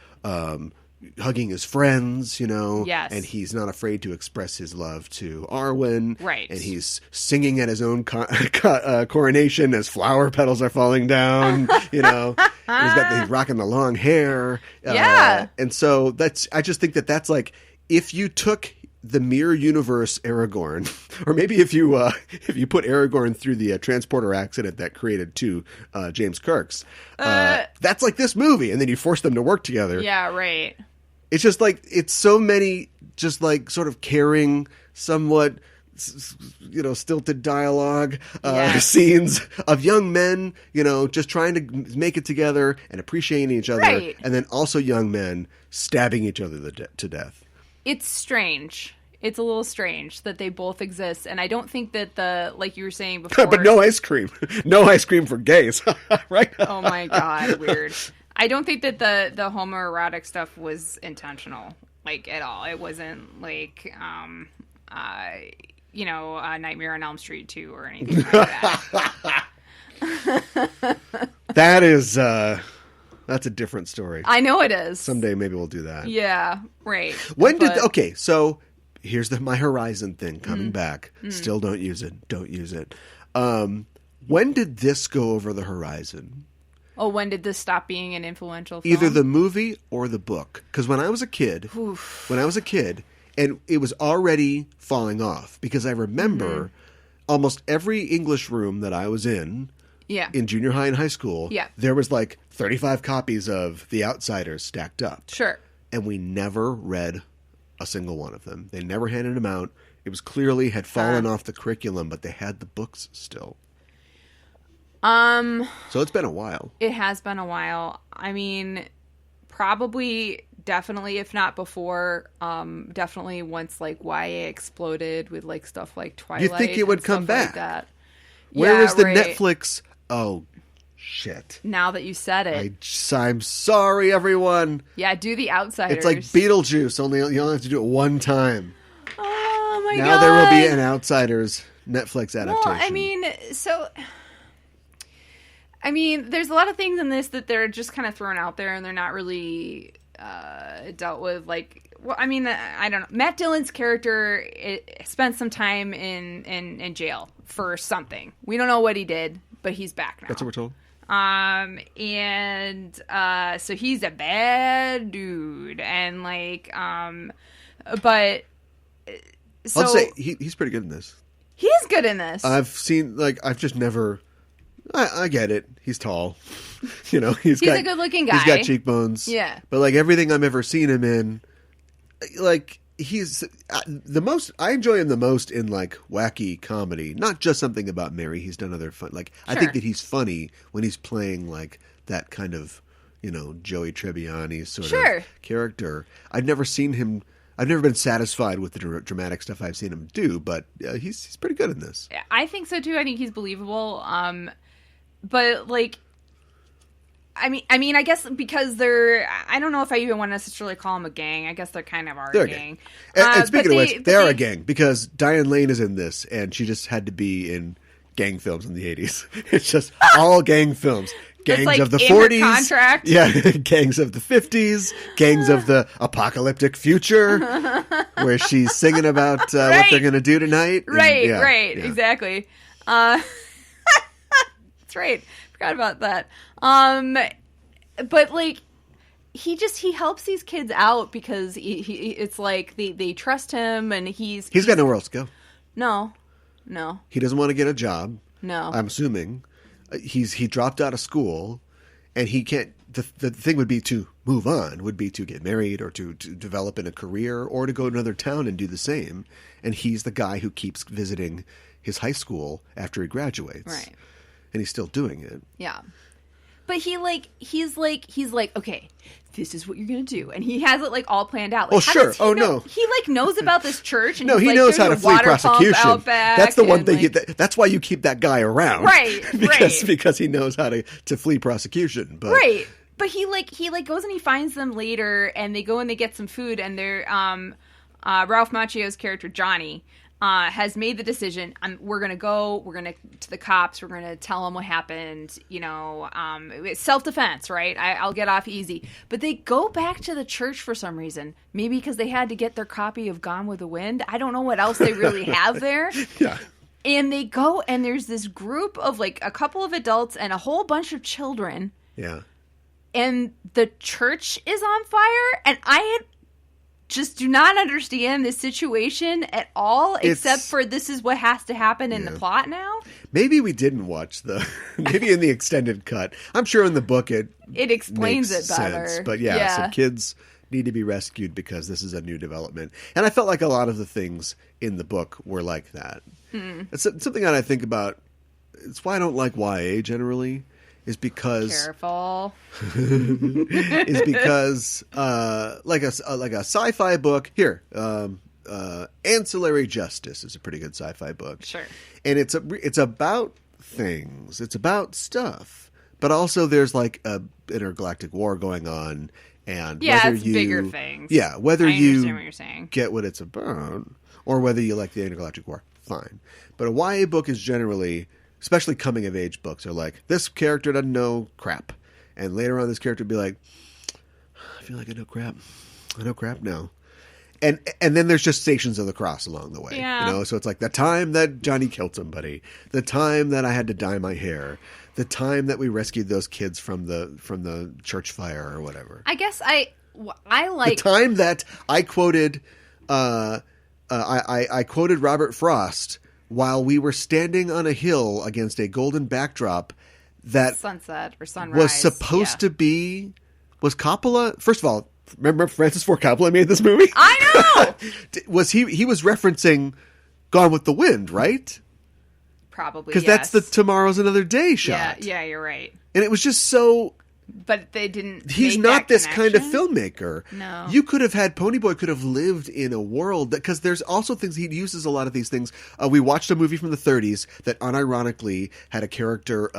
hugging his friends, and he's not afraid to express his love to Arwen. Right. And he's singing at his own coronation as flower petals are falling down, he's rocking the long hair. Yeah. And so I just think that's like, if you took the mirror universe Aragorn, or maybe if you put Aragorn through the transporter accident that created two James Kirks, that's like this movie, and then you force them to work together. Yeah, right. It's just like, it's so many just like sort of caring, somewhat, stilted dialogue, scenes of young men, just trying to make it together and appreciating each other. Right. And then also young men stabbing each other to death. It's strange. It's a little strange that they both exist. And I don't think that like you were saying before. But no ice cream. No ice cream for gays. Right? Oh my God. Weird. I don't think that the homoerotic stuff was intentional, like, at all. It wasn't like, Nightmare on Elm Street 2 or anything like that. That's a different story. I know it is. Someday maybe we'll do that. Yeah, right. So here's my Horizon thing coming back. Still don't use it. Don't use it. When did this go over the horizon? Oh, when did this stop being an influential film? Either the movie or the book. Because when I was a kid, and it was already falling off, because I remember almost every English room that I was in junior high and high school, there was like 35 copies of The Outsiders stacked up. Sure. And we never read a single one of them. They never handed them out. It was clearly had fallen off the curriculum, but they had the books still. So it's been a while. It has been a while. I mean, probably, definitely, if not before, definitely once like YA exploded with like stuff like Twilight. You think it would come back? Like that. Where is the Netflix? Oh, shit. Now that you said it. I'm sorry, everyone. Yeah, do The Outsiders. It's like Beetlejuice, only you only have to do it one time. Oh my God. Now there will be an Outsiders Netflix adaptation. Well, I mean, there's a lot of things in this that they're just kind of thrown out there and they're not really dealt with. Like, well, I mean, I don't know. Matt Dillon's character spent some time in jail for something. We don't know what he did, but he's back now. That's what we're told. So he's a bad dude, and like, but so I'll say he's pretty good in this. He's good in this. I've just never. I get it. He's tall. He's a good-looking guy. He's got cheekbones. Yeah. But like everything I've ever seen him in, like he's the most. I enjoy him the most in like wacky comedy. Not just Something About Mary. He's done other fun. Like I think that he's funny when he's playing like that kind of Joey Tribbiani sort of character. I've never seen him. I've never been satisfied with the dramatic stuff I've seen him do, but he's pretty good in this. I think so too. I think he's believable. But like, I mean, I guess because I don't know if I even want to necessarily call them a gang. I guess they're kind of a gang. And speaking of which, they are a gang because Diane Lane is in this, and she just had to be in gang films in the 80s. It's just all gang films. Gangs like of the 40s. Contract. Yeah, gangs of the 50s, gangs of the apocalyptic future, where she's singing about what they're going to do tonight. Right, exactly. That's right. Forgot about that. But like, he helps these kids out because it's like they trust him, and he's got nowhere else to go. No. He doesn't want to get a job. No. I'm assuming. He dropped out of school, and he can't. The thing would be to move on, would be to get married or to develop in a career or to go to another town and do the same. And he's the guy who keeps visiting his high school after he graduates, right? And he's still doing it. Yeah, but he's like, okay, this is what you're gonna do, and he has it like all planned out. Like, sure. No, he like knows about this church. And he knows how to flee prosecution. That's the one thing. That's why you keep that guy around, right? because he knows how to flee prosecution. But right. But he goes and he finds them later, and they go and they get some food, and they're Ralph Macchio's character Johnny has made the decision. We're gonna to the cops. We're gonna tell them what happened. It's self-defense, right? I'll get off easy. But they go back to the church for some reason. Maybe because they had to get their copy of Gone with the Wind. I don't know what else they really have there. Yeah. And they go, and there's this group of like a couple of adults and a whole bunch of children. Yeah. And the church is on fire, and I had just do not understand this situation at all, except for this is what has to happen in the plot now. Maybe we didn't watch maybe in the extended cut. I'm sure in the book it explains makes it better. Sense. But some kids need to be rescued because this is a new development. And I felt like a lot of the things in the book were like that. It's something that I think about. It's why I don't like YA generally. Is because careful. Is because like a sci-fi book here. Ancillary Justice is a pretty good sci-fi book. Sure. And it's about things. It's about stuff. But also there's like a intergalactic war going on. And whether it's bigger things. Yeah, whether I understand you what you're saying. Get what it's about or whether you like the intergalactic war, fine. But a YA book is generally, especially coming of age books, are like, this character doesn't know crap. And later on this character would be like, I feel like I know crap. I know crap now. And then there's just stations of the cross along the way. Yeah. You know, so it's like the time that Johnny killed somebody, the time that I had to dye my hair, the time that we rescued those kids from the church fire or whatever. I guess I like the time that I quoted I quoted Robert Frost while we were standing on a hill against a golden backdrop that sunset or sunrise was supposed to be. Was Coppola, first of all, remember Francis Ford Coppola made this movie? I know. Was he was referencing Gone with the Wind, right? Probably, because that's the Tomorrow's Another Day shot. Yeah, you're right. And it was just so. But they didn't. He's not this kind of filmmaker. No, you could have had Ponyboy could have lived in a world that, because there's also things he uses a lot of these things. We watched a movie from the 30s that unironically had a character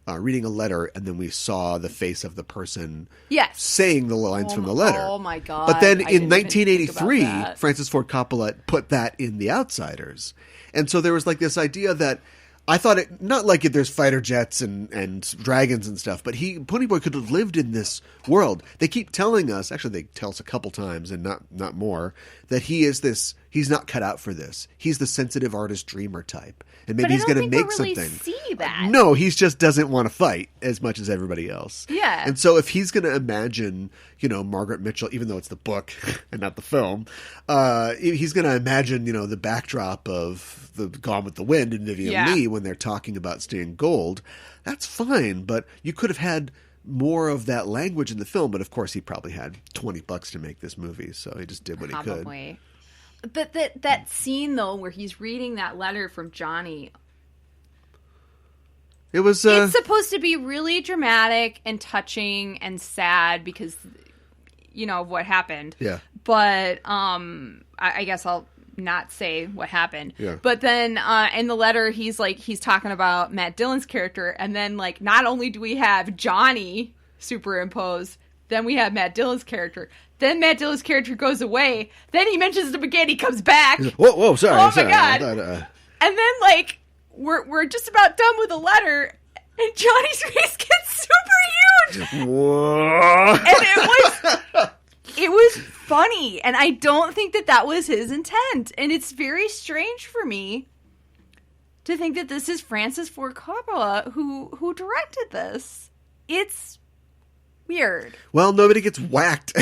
reading a letter, and then we saw the face of the person saying the lines from the letter. Oh my god! But then in 1983, Francis Ford Coppola put that in The Outsiders, and so there was like this idea that. I thought it not like it. There's fighter jets and dragons and stuff, but Ponyboy could have lived in this world. They keep telling us, actually, they tell us a couple times and not more, that he is this. He's not cut out for this. He's the sensitive artist dreamer type, and maybe he's going to make something. See that? No, he just doesn't want to fight as much as everybody else. Yeah, and so if he's going to imagine, Margaret Mitchell, even though it's the book and not the film, he's going to imagine, the backdrop of the Gone with the Wind and Vivian Leigh when they're talking about staying gold. That's fine, but you could have had more of that language in the film. But of course, he probably had $20 to make this movie, so he just did what he could. But that scene though, where he's reading that letter from Johnny, it's supposed to be really dramatic and touching and sad because of what happened. Yeah. But I guess I'll not say what happened. Yeah. But then in the letter he's talking about Matt Dillon's character, and then not only do we have Johnny superimposed, then we have Matt Dillon's character. Then Matt Dillon's character goes away. Then he mentions it again. He comes back. Whoa, sorry. Oh my god! And then we're just about done with the letter, and Johnny's face gets super huge. Whoa. And it was funny, and I don't think that was his intent. And it's very strange for me to think that this is Francis Ford Coppola who directed this. It's weird. Well, nobody gets whacked.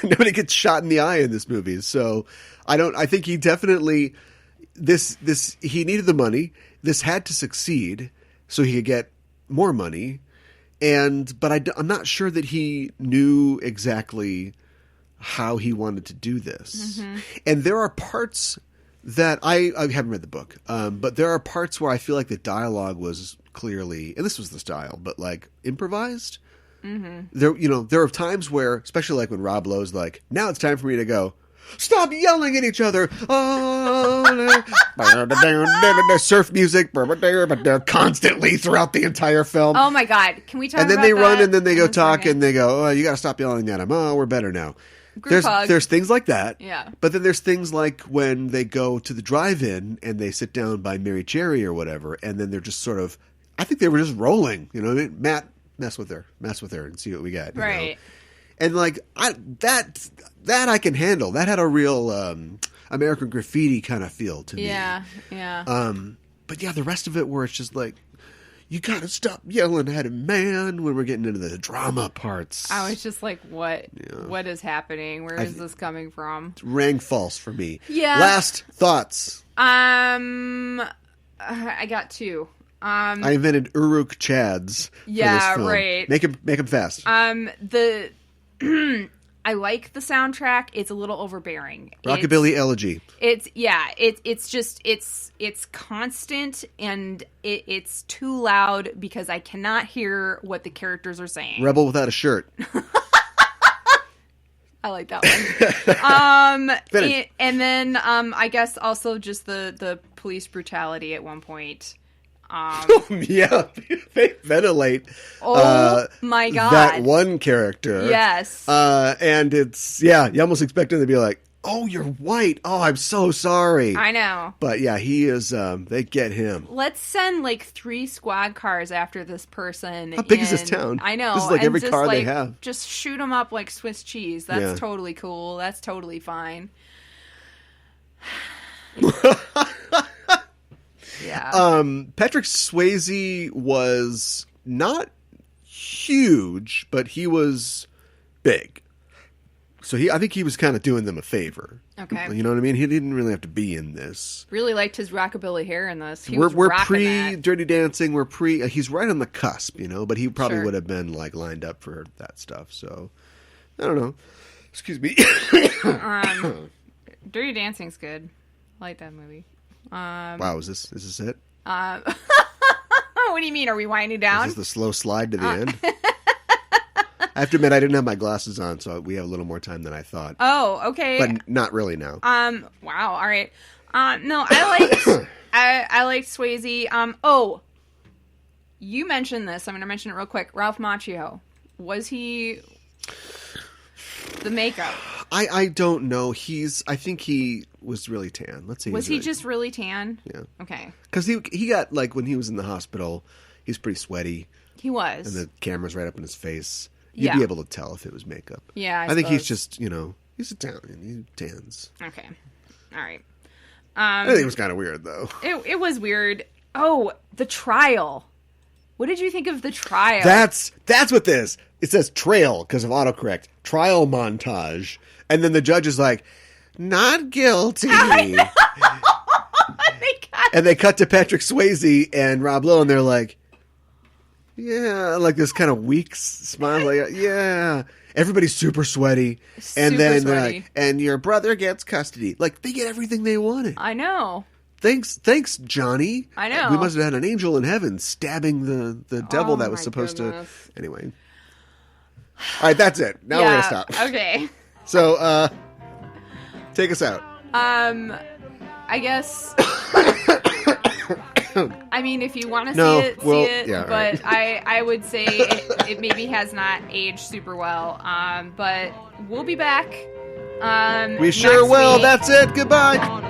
Nobody gets shot in the eye in this movie. So I think he definitely, he needed the money. This had to succeed so he could get more money. But I'm not sure that he knew exactly how he wanted to do this. Mm-hmm. And there are parts that I haven't read the book, but there are parts where I feel like the dialogue was clearly, and this was the style, but improvised. Mm-hmm. There are times where, especially when Rob Lowe's like, now it's time for me to go, stop yelling at each other. Surf music, constantly throughout the entire film. Oh my god, can we talk about that? And then they run and then they go talk and they go, oh, you got to stop yelling at him. Oh, we're better now. There's things like that. Yeah. But then there's things like when they go to the drive-in and they sit down by Mary Cherry or whatever, and then they're just sort of, I think they were just rolling. You know what I mean? Matt, mess with her and see what we got. Right. And that I can handle. That had a real American Graffiti kind of feel to me. Yeah. But yeah, the rest of it where it's just you gotta stop yelling at him, man, when we're getting into the drama parts. I was just like, what? Yeah. What is happening? Where is this coming from? It rang false for me. Yeah. Last thoughts. I got 2. I invented Uruk Chads. Yeah, for this film. right. Make him fast. I like the soundtrack. It's a little overbearing. Rockabilly Elegy. It's constant and it's too loud because I cannot hear what the characters are saying. Rebel Without a Shirt. I like that one. And then I guess also just the police brutality at one point. Yeah, they ventilate. Oh my god, that one character. Yes, and it's you almost expect him to be like, "Oh, you're white. Oh, I'm so sorry." I know, but yeah, he is. They get him. Let's send like 3 squad cars after this person. How big is this town? I know. This is like every car like, they have. Just shoot them up like Swiss cheese. That's totally cool. That's totally fine. Yeah. Patrick Swayze was not huge, but he was big. So I think he was kind of doing them a favor. Okay. You know what I mean? He didn't really have to be in this. Really liked his rockabilly hair in this. We're pre Dirty Dancing. We're pre. He's right on the cusp, but he probably would have been like lined up for that stuff. So I don't know. Excuse me. Dirty Dancing's good. I like that movie. Wow, is this it? What do you mean? Are we winding down? Is this the slow slide to the end? I have to admit, I didn't have my glasses on, so we have a little more time than I thought. Oh, okay. But not really now. Wow. All right. No, I liked Swayze. Oh, you mentioned this. I'm going to mention it real quick. Ralph Macchio. Was he the makeup? I don't know. I think he was really tan. Let's see. Was he just really tan? Yeah. Okay. Because he got, like, when he was in the hospital, he's pretty sweaty. He was. And the camera's right up in his face. You'd be able to tell if it was makeup. Yeah, I think he's just, he's Italian. He tans. Okay. All right. I think it was kind of weird, though. It was weird. Oh, the trial. What did you think of the trial? That's what this. It says trail because of autocorrect. Trial montage. And then the judge is like, not guilty. And they cut to Patrick Swayze and Rob Lowe, and they're like, yeah, like this kind of weak smile. Like, yeah. Everybody's super sweaty. And then sweaty. And your brother gets custody. Like, they get everything they wanted. I know. Thanks, Johnny. I know. We must have had an angel in heaven stabbing the devil that was supposed to. Anyway. All right, that's it. Now we're going to stop. Okay. So, take us out. I guess. I mean, if you want to see it, yeah, but right. I would say it maybe has not aged super well. But we'll be back. We sure will. Week. That's it. Goodbye.